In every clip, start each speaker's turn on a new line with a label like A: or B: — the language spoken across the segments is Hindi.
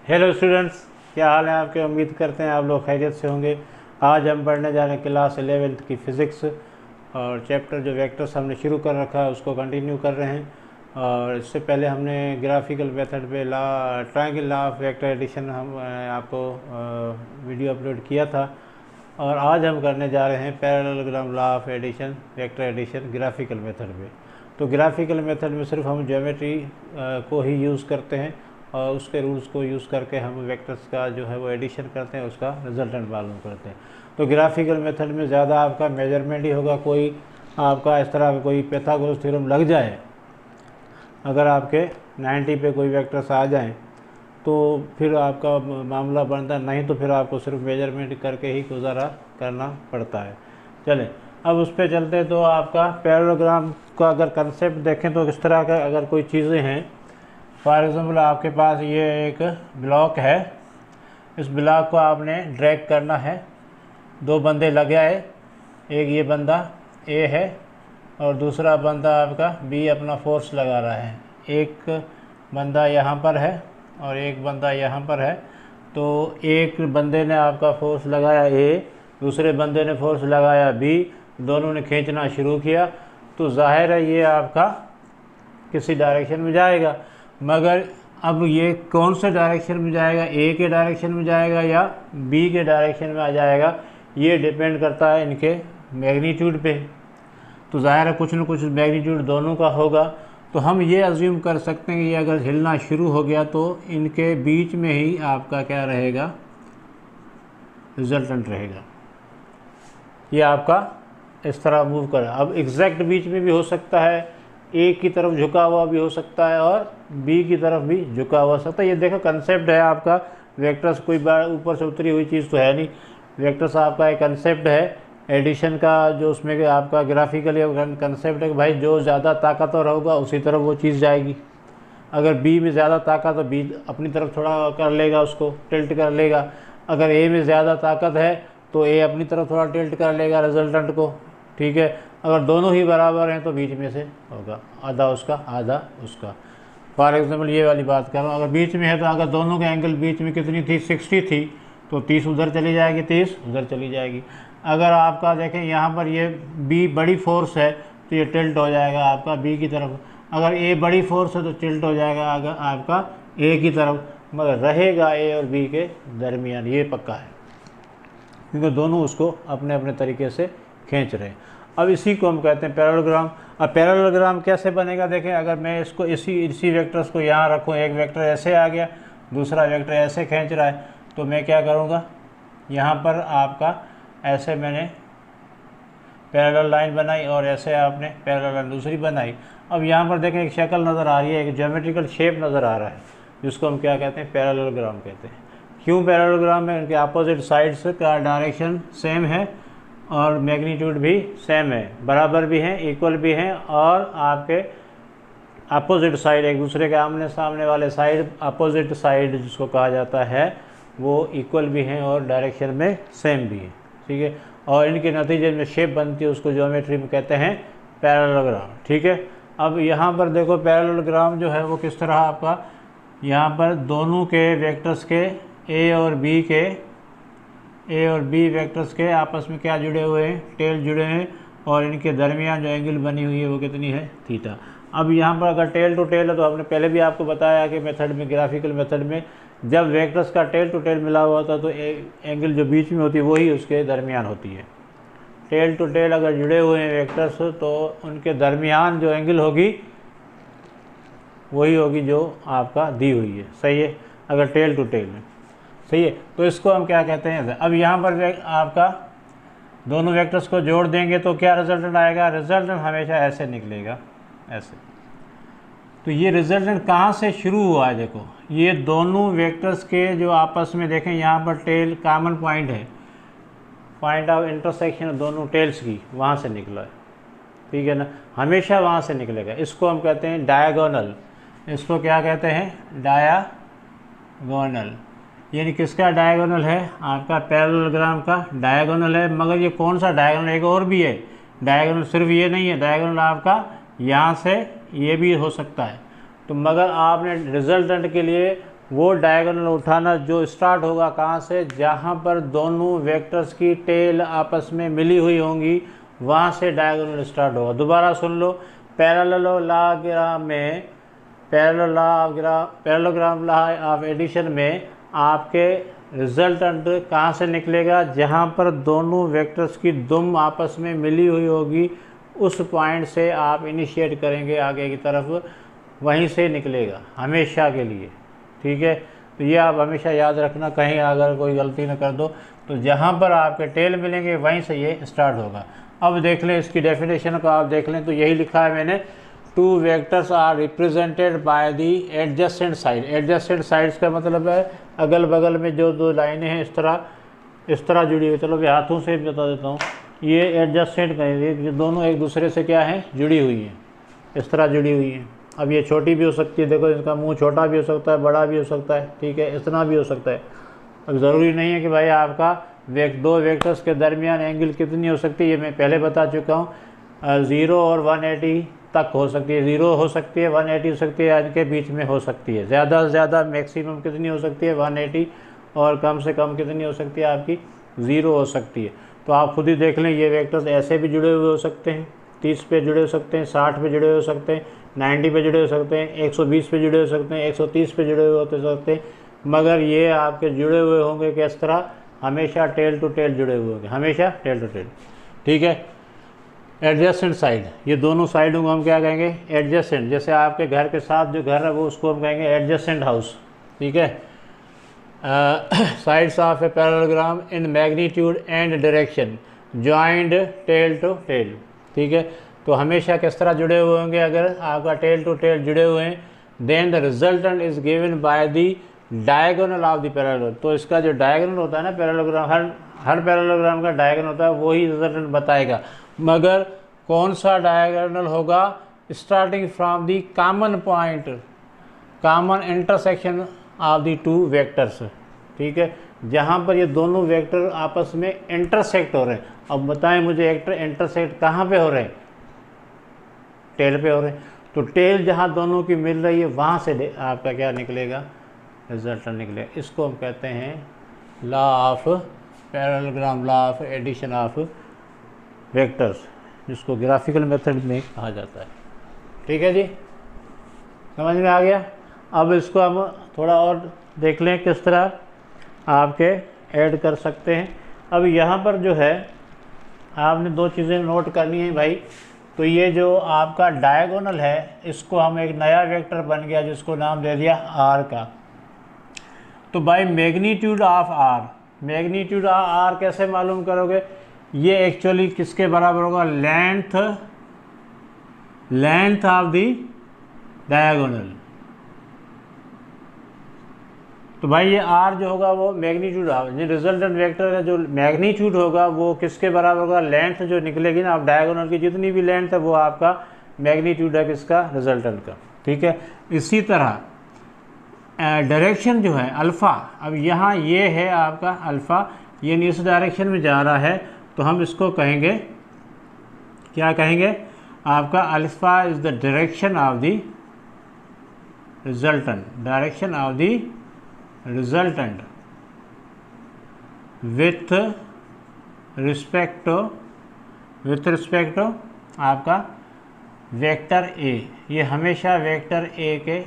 A: हेलो स्टूडेंट्स, क्या हाल है आपके। उम्मीद करते हैं आप लोग खैरियत से होंगे। आज हम पढ़ने जा रहे हैं क्लास 11th की फ़िज़िक्स और चैप्टर जो वेक्टर्स हमने शुरू कर रखा है उसको कंटिन्यू कर रहे हैं। और इससे पहले हमने ग्राफिकल मेथड पे triangle law of vector addition हम आपको वीडियो अपलोड किया था। और आज हम करने जा रहे हैं parallelogram law of addition, vector addition graphical method पे। तो ग्राफिकल मेथड में सिर्फ हम ज्योमेट्री को ही यूज़ करते हैं और उसके रूल्स को यूज़ करके हम वेक्टर्स का जो है वो एडिशन करते हैं, उसका रिजल्टेंट मालूम करते हैं। तो ग्राफिकल मेथड में ज़्यादा आपका मेजरमेंट ही होगा। कोई आपका इस तरह कोई पाइथागोरस थ्योरम लग जाए, अगर आपके 90 पे कोई वेक्टर्स आ जाएं तो फिर आपका मामला बनता नहीं, तो फिर आपको सिर्फ मेजरमेंट करके ही गुजारा करना पड़ता है। चलें अब उस पर चलते हैं। तो आपका पैरेललोग्राम का अगर कंसेप्ट देखें तो किस तरह का अगर कोई चीज़ें हैं, फॉर एग्ज़ाम्पल आपके पास ये एक ब्लॉक है, इस ब्लॉक को आपने ड्रैग करना है। दो बंदे लगे आए, एक ये बंदा ए है और दूसरा बंदा आपका बी अपना फोर्स लगा रहा है। एक बंदा यहाँ पर है और एक बंदा यहाँ पर है। तो एक बंदे ने आपका फोर्स लगाया ए, दूसरे बंदे ने फोर्स लगाया बी, दोनों ने खींचना शुरू किया। तो जाहिर है ये आपका किसी डायरेक्शन में जाएगा, मगर अब ये कौन से डायरेक्शन में जाएगा, ए के डायरेक्शन में जाएगा या बी के डायरेक्शन में आ जाएगा, ये डिपेंड करता है इनके मैग्नीट्यूड पे। तो ज़ाहिर है कुछ न कुछ मैग्नीट्यूड दोनों का होगा। तो हम ये अज्यूम कर सकते हैं कि ये अगर हिलना शुरू हो गया तो इनके बीच में ही आपका क्या रहेगा, रिजल्टेंट रहेगा। ये आपका इस तरह मूव कर, अब एग्जैक्ट बीच में भी हो सकता है, ए की तरफ झुका हुआ भी हो सकता है और बी की तरफ भी झुका हुआ सकता है। ये देखो कंसेप्ट है आपका। वेक्टर्स कोई ऊपर से उतरी हुई चीज़ तो है नहीं। वेक्टर्स आपका एक कंसेप्ट है एडिशन का, जो उसमें कि आपका ग्राफिकली कंसेप्ट है कि भाई जो ज़्यादा ताकतवर होगा उसी तरफ वो चीज़ जाएगी। अगर बी में ज़्यादा ताकत तो बी अपनी तरफ थोड़ा कर लेगा, उसको टिल्ट कर लेगा। अगर ए में ज़्यादा ताकत है तो ए अपनी तरफ थोड़ा टिल्ट कर लेगा रिजल्टेंट को, ठीक है। अगर दोनों ही बराबर हैं तो बीच में से होगा, आधा उसका आधा उसका। फॉर एग्जांपल ये वाली बात कर रहा हूँ, अगर बीच में है तो अगर दोनों के एंगल बीच में कितनी थी, 60 थी, तो 30 उधर चली जाएगी, 30 उधर चली जाएगी। अगर आपका देखें यहाँ पर ये बी बड़ी फोर्स है तो ये टिल्ट हो जाएगा आपका बी की तरफ। अगर ए बड़ी फोर्स है तो टिल्ट हो जाएगा अगर आपका ए की तरफ, मगर रहेगा ए और बी के दरमियान, ये पक्का है, क्योंकि दोनों उसको अपने अपने तरीके से खींच रहे हैं। अब इसी को हम कहते हैं पैरेललोग्राम। अब पैरेललोग्राम कैसे बनेगा, देखें अगर मैं इसको इसी वेक्टर्स को यहाँ रखूँ, एक वेक्टर ऐसे आ गया, दूसरा वेक्टर ऐसे खींच रहा है, तो मैं क्या करूँगा, यहाँ पर आपका ऐसे मैंने पैरेलल लाइन बनाई और ऐसे आपने पैरेलल लाइन दूसरी बनाई। अब यहाँ पर देखें एक शक्ल नज़र आ रही है, एक ज्योमेट्रिकल शेप नज़र आ रहा है, जिसको हम क्या कहते हैं, पैरेललोग्राम कहते हैं। क्यों पैरेललोग्राम है, उनके अपोजिट साइड्स का डायरेक्शन सेम है और मैग्नीट्यूड भी सेम है, बराबर भी हैं, इक्वल भी हैं, और आपके अपोजिट साइड एक दूसरे के आमने सामने वाले साइड, अपोजिट साइड जिसको कहा जाता है, वो इक्वल भी हैं और डायरेक्शन में सेम भी है, ठीक है। और इनके नतीजे में शेप बनती है, उसको ज्योमेट्री में कहते हैं पैरेललोग्राम, ठीक है। अब यहाँ पर देखो पैरेललोग्राम जो है वो किस तरह आपका, यहाँ पर दोनों के वेक्टर्स के ए और बी वेक्टर्स के आपस में क्या जुड़े हुए हैं, टेल जुड़े हैं, और इनके दरमियान जो एंगल बनी हुई है वो कितनी है, थीटा। अब यहाँ पर अगर टेल टू टेल है तो आपने पहले भी आपको बताया कि मेथड में, ग्राफिकल मेथड में, जब वेक्टर्स का टेल टू टेल मिला हुआ था तो एंगल जो बीच में होती है वही उसके दरमियान होती है। टेल टू टेल अगर जुड़े हुए हैं वेक्टर्स तो उनके दरमियान जो एंगल होगी वही होगी जो आपका दी हुई है, सही है, अगर टेल टू टेल है, सही है। तो इसको हम क्या कहते हैं। अब यहाँ पर आपका दोनों वेक्टर्स को जोड़ देंगे तो क्या रिजल्टेंट आएगा, रिजल्टेंट हमेशा ऐसे निकलेगा, ऐसे। तो ये रिजल्टेंट कहाँ से शुरू हुआ है, देखो ये दोनों वेक्टर्स के जो आपस में, देखें यहाँ पर टेल कॉमन पॉइंट है, पॉइंट ऑफ इंटरसेक्शन दोनों टेल्स की, वहाँ से निकला है, ठीक है ना, हमेशा वहाँ से निकलेगा। इसको हम कहते हैं डायगोनल। इसको क्या कहते हैं, डायगोनल। यानी किसका डायगोनल है, आपका पैरेललोग्राम का डायगोनल है। मगर ये कौन सा डायगोनल, एक और भी है डायगोनल, सिर्फ ये नहीं है, डायगोनल आपका यहाँ से ये भी हो सकता है। तो मगर आपने रिजल्टेंट के लिए वो डायगोनल उठाना जो स्टार्ट होगा कहाँ से, जहाँ पर दोनों वेक्टर्स की टेल आपस में मिली हुई होंगी वहाँ से डायगोनल स्टार्ट होगा। दोबारा सुन लो, पैरेललोग्राम में पैरेललोग्राम लॉ ऑफ एडिशन में आपके रिजल्टेंट कहाँ से निकलेगा, जहाँ पर दोनों वेक्टर्स की दुम आपस में मिली हुई होगी उस पॉइंट से आप इनिशिएट करेंगे आगे की तरफ, वहीं से निकलेगा हमेशा के लिए। ठीक है, तो ये आप हमेशा याद रखना, कहीं अगर कोई गलती न कर दो तो जहाँ पर आपके टेल मिलेंगे वहीं से ये स्टार्ट होगा। अब देख लें इसकी डेफिनेशन को, आप देख लें तो यही लिखा है मैंने, two vectors are represented by the adjacent side. Adjacent sides का मतलब है अगल बगल में जो दो लाइनें हैं इस तरह जुड़ी हुई। चलो मैं हाथों से बता देता हूँ, ये एडजेसेंट कहेंगे, ये दोनों एक दूसरे से क्या है, जुड़ी हुई हैं, इस तरह जुड़ी हुई हैं। अब ये छोटी भी हो सकती है, देखो इसका मुंह छोटा भी हो सकता है, बड़ा भी हो सकता है, ठीक है, इतना भी हो सकता है। अब ज़रूरी नहीं है कि भाई आपका दो वेक्टर्स के दरमियान एंगल कितनी हो सकती है, ये मैं पहले बता चुका हूँ। 0 और 180 तक हो सकती है, 0 हो सकती है, 180 हो सकती है, इनके बीच में हो सकती है। ज़्यादा से ज़्यादा मैक्सिमम कितनी हो सकती है, 180, और कम से कम कितनी हो सकती है, आपकी 0 हो सकती है। तो आप खुद ही देख लें, ये वेक्टर्स ऐसे भी जुड़े हुए हो सकते हैं, 30 पे जुड़े हो सकते हैं, 60 पे जुड़े हो सकते हैं, 90 पे जुड़े हो सकते हैं, 120 पे जुड़े हो सकते हैं, 130 पे जुड़े हुए हो सकते हैं, मगर ये आपके जुड़े हुए होंगे किस तरह, हमेशा टेल टू टेल जुड़े हुए होंगे, हमेशा टेल टू टेल। ठीक है, एडजेसेंट साइड, ये दोनों साइडों को हम क्या कहेंगे, एडजेसेंट। जैसे आपके घर के साथ जो घर है वो उसको हम कहेंगे एडजेसेंट हाउस। ठीक है, sides of a parallelogram in magnitude and direction joined tail to tail. ठीक है, तो हमेशा किस तरह जुड़े हुए होंगे, अगर आपका टेल टू टेल जुड़े हुए हैं, then the resultant is given by the diagonal of the parallelogram. तो इसका जो डायगोनल होता है ना पैरेललोग्राम, हर पैरेललोग्राम का डायगोनल होता है, वही रिजल्टेंट बताएगा। मगर कौन सा डायगोनल होगा, starting from the common point, common intersection of the two vectors. ठीक है, जहाँ पर ये दोनों वेक्टर आपस में इंटरसेक्ट हो रहे हैं। अब बताएं मुझे, इंटरसेक्ट कहाँ पे हो रहे हैं, टेल पे हो रहे हैं। तो टेल जहाँ दोनों की मिल रही है वहाँ से आपका क्या निकलेगा, रिजल्टेंट निकलेगा। इसको हम कहते हैं law of parallelogram, law of addition of vectors, जिसको ग्राफिकल मेथड में कहा जाता है। ठीक है जी, समझ में आ गया। अब इसको हम थोड़ा और देख लें किस तरह आपके ऐड कर सकते हैं। अब यहाँ पर जो है आपने दो चीज़ें नोट करनी है भाई। तो ये जो आपका डायगोनल है, इसको हम एक नया वेक्टर बन गया जिसको नाम दे दिया आर का। तो by magnitude of R, magnitude of R कैसे मालूम करोगे, ये एक्चुअली किसके बराबर होगा, लेंथ ऑफ द डायगोनल। तो भाई ये आर जो होगा वो मैग्नीट्यूड ऑफ, ये रिजल्टेंट वेक्टर का जो मैग्नीट्यूड होगा वो किसके बराबर होगा, लेंथ जो निकलेगी ना आप डायगोनल की जितनी भी लेंथ है वो आपका मैग्नीट्यूड है किसका, रिजल्टेंट का। ठीक है, इसी तरह डायरेक्शन जो है अल्फ़ा, अब यहाँ ये है आपका अल्फ़ा, ये इस डायरेक्शन में जा रहा है, तो हम इसको कहेंगे, क्या कहेंगे, आपका alpha is the direction of the resultant, direction of the resultant with respect to आपका वेक्टर ए, ये हमेशा वेक्टर ए के।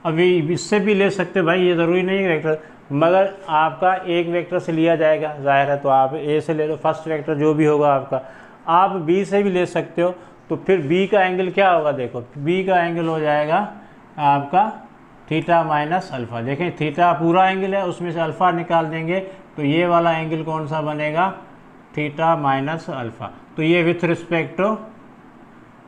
A: अभी इससे भी ले सकते भाई, ये ज़रूरी नहीं है वेक्टर, मगर आपका एक वेक्टर से लिया जाएगा जाहिर है, तो आप ए से ले लो फर्स्ट वेक्टर जो भी होगा आपका, आप बी से भी ले सकते हो। तो फिर बी का एंगल क्या होगा, देखो बी का एंगल हो जाएगा आपका थीटा माइनस अल्फ़ा। देखें थीटा पूरा एंगल है, उसमें से अल्फ़ा निकाल देंगे तो ये वाला एंगल कौन सा बनेगा, थीटा माइनस अल्फ़ा। तो ये विथ रिस्पेक्ट टू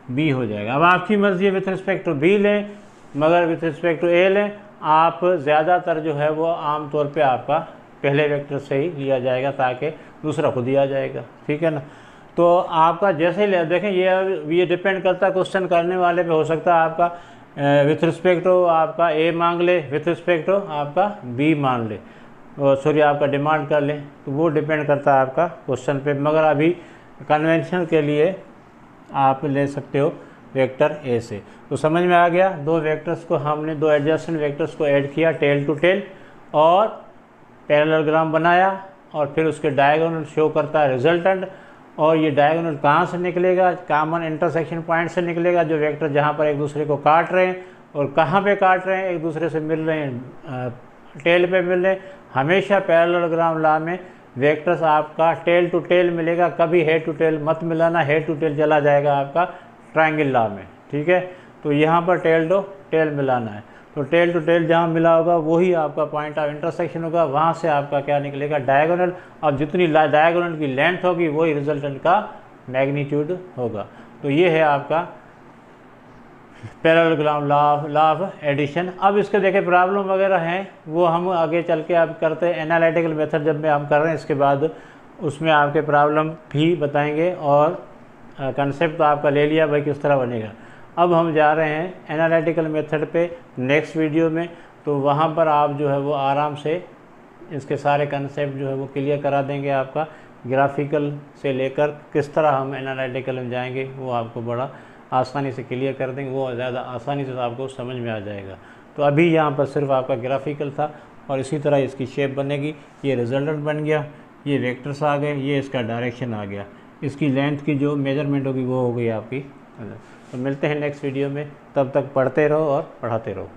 A: बी हो जाएगा। अब आपकी मर्ज़ी है विथ रिस्पेक्ट टू बी लें, मगर विथ रिस्पेक्ट टू ए लें। आप ज़्यादातर जो है वो आम तौर पे आपका पहले वेक्टर से ही लिया जाएगा ताकि दूसरा खुद ही आ जाएगा। ठीक है ना, तो आपका जैसे ले देखें, ये डिपेंड करता है क्वेश्चन करने वाले पे, हो सकता है आपका विथ रिस्पेक्ट टू आपका ए मांग ले, विथ रिस्पेक्ट टू आपका बी मान ले, सॉरी आपका डिमांड कर ले, तो वो डिपेंड करता है आपका क्वेश्चन पे। मगर अभी कन्वेंशन के लिए आप ले सकते हो वेक्टर ए से। तो समझ में आ गया, दो वेक्टर्स को हमने, दो एडजेसेंट वेक्टर्स को ऐड किया टेल टू टेल और पैरेललोग्राम बनाया और फिर उसके डायगोनल शो करता है रिजल्टेंट। और ये डायगोनल कहाँ से निकलेगा, कॉमन इंटरसेक्शन पॉइंट से निकलेगा, जो वेक्टर जहाँ पर एक दूसरे को काट रहे हैं और कहाँ पे काट रहे हैं, एक दूसरे से मिल रहे हैं, टेल पे मिल रहे हैं। हमेशा पैरेललोग्राम लॉ में वेक्टर्स आपका टेल टू टेल मिलेगा, कभी हेड टू टेल मत मिलाना, हेड टू टेल चला जाएगा आपका ट्रायंगल लॉ में, ठीक है। तो यहाँ पर टेल टू टेल मिलाना है, तो टेल टू टेल जहाँ मिला होगा वही आपका पॉइंट ऑफ इंटरसेक्शन होगा, वहाँ से आपका क्या निकलेगा, डायगोनल। और जितनी डायगोनल की लेंथ होगी वही रिजल्टेंट का मैग्नीट्यूड होगा। तो ये है आपका पैरेललोग्राम लॉ ऑफ एडिशन। अब इसके देखे प्रॉब्लम वगैरह हैं, वो हम आगे चल के आप करते हैं एनालिटिकल मेथड जब में हम कर रहे हैं, इसके बाद उसमें आपके प्रॉब्लम भी बताएंगे और कंसेप्ट तो आपका ले लिया भाई किस तरह बनेगा। अब हम जा रहे हैं एनालिटिकल मेथड पे नेक्स्ट वीडियो में, तो वहाँ पर आप जो है वो आराम से इसके सारे कंसेप्ट जो है वो क्लियर करा देंगे। आपका ग्राफिकल से लेकर किस तरह हम एनालिटिकल में जाएंगे वो आपको बड़ा आसानी से क्लियर कर देंगे, वो ज़्यादा आसानी से आपको समझ में आ जाएगा। तो अभी यहाँ पर सिर्फ आपका ग्राफिकल था और इसी तरह इसकी शेप बनेगी। ये रिजल्टेंट बन गया, ये वेक्टर्स आ गए, ये इसका डायरेक्शन आ गया, इसकी लेंथ की जो मेजरमेंट होगी वो हो गई आपकी। तो मिलते हैं नेक्स्ट वीडियो में, तब तक पढ़ते रहो और पढ़ाते रहो।